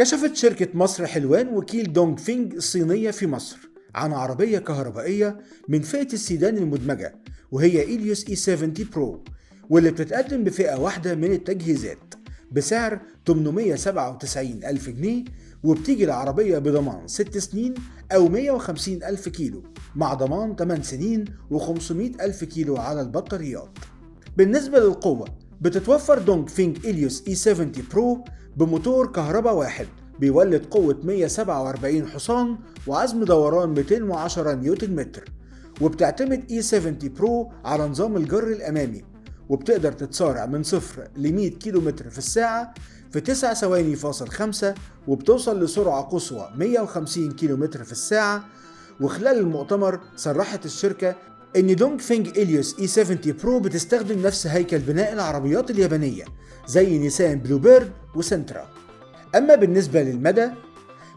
كشفت شركة مصر حلوان وكيل دونج فينج الصينية في مصر عن عربية كهربائية من فئة السيدان المدمجة، وهي إليوس E70 برو، واللي بتتقدم بفئة واحدة من التجهيزات بسعر 897 ألف جنيه، وبتيجي العربية بضمان 6 سنين أو 150 ألف كيلو مع ضمان 8 سنين و500 ألف كيلو على البطاريات. بالنسبة للقوة، بتتوفر دونج فينج إليوس E70 برو بموتور كهرباء واحد بيولد قوة 147 حصان وعزم دوران 210 نيوتن متر، وبتعتمد E70 برو على نظام الجر الأمامي، وبتقدر تتسارع من 0 ل 100 كيلومتر في الساعة في 9 ثواني فاصل 5، وبتوصل لسرعة قصوى 150 كيلومتر في الساعة. وخلال المؤتمر صرحت الشركة إن دونج فينج إليوس E70 برو بتستخدم نفس هيكل بناء العربيات اليابانية زي نيسان بلو بيرد وسنترا. أما بالنسبة للمدى،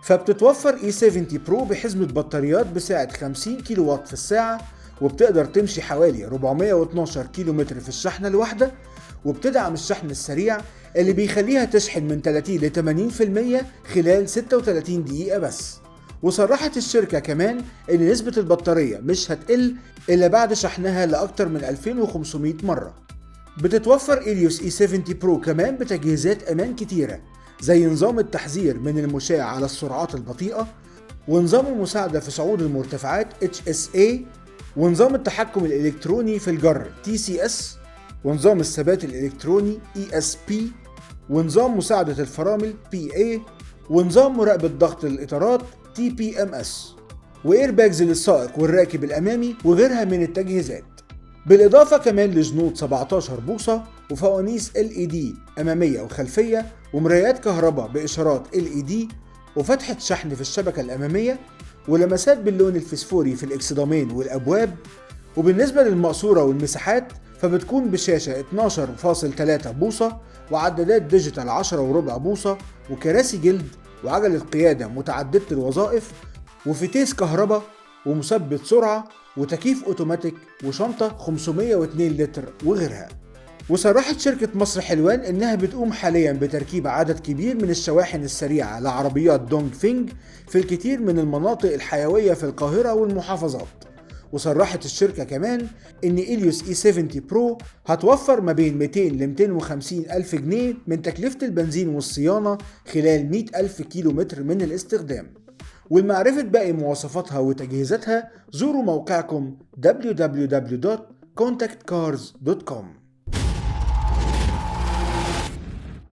فبتتوفر E70 برو بحزمة بطاريات بسعة 50 كيلو وات في الساعة، وبتقدر تمشي حوالي 412 كيلو متر في الشحنة الواحدة، وبتدعم الشحن السريع اللي بيخليها تشحن من 30 ل 80% خلال 36 دقيقة بس. وصرحت الشركة كمان إن نسبة البطارية مش هتقل إلا بعد شحنها لأكتر من 2500 مرة. بتتوفر إليوس E70 برو كمان بتجهيزات أمان كتيرة زي نظام التحذير من المشاة على السرعات البطيئة، ونظام المساعدة في صعود المرتفعات HSA، ونظام التحكم الإلكتروني في الجر TCS، ونظام الثبات الإلكتروني ESP، ونظام مساعدة الفرامل PA، ونظام مراقبة ضغط الإطارات TPMS، وإيرباجز للسائق والراكب الأمامي وغيرها من التجهيزات. بالإضافة كمان لجنود 17 بوصة وفوانيس LED أمامية وخلفية ومرايات كهرباء بإشارات LED وفتحة شحن في الشبكة الأمامية ولمسات باللون الفسفوري في الإكسدامين والأبواب. وبالنسبة للمقصورة والمساحات، فبتكون بشاشة 12.3 بوصة وعدادات ديجيتال 10.4 بوصة وكراسي جلد وعجلة قيادة متعددة الوظائف وفتيس كهرباء ومثبت سرعة وتكييف اوتوماتيك وشنطة 502 لتر وغيرها. وصرحت شركة مصر حلوان انها بتقوم حاليا بتركيب عدد كبير من الشواحن السريعة لعربيات دونج فينج في الكثير من المناطق الحيوية في القاهرة والمحافظات. وصرحت الشركة كمان ان إليوس E70 برو هتوفر ما بين 200 ل 250 ألف جنيه من تكلفة البنزين والصيانة خلال 100 ألف كيلو متر من الاستخدام. ولمعرفة باقي مواصفاتها وتجهيزاتها زوروا موقعكم www.contactcars.com.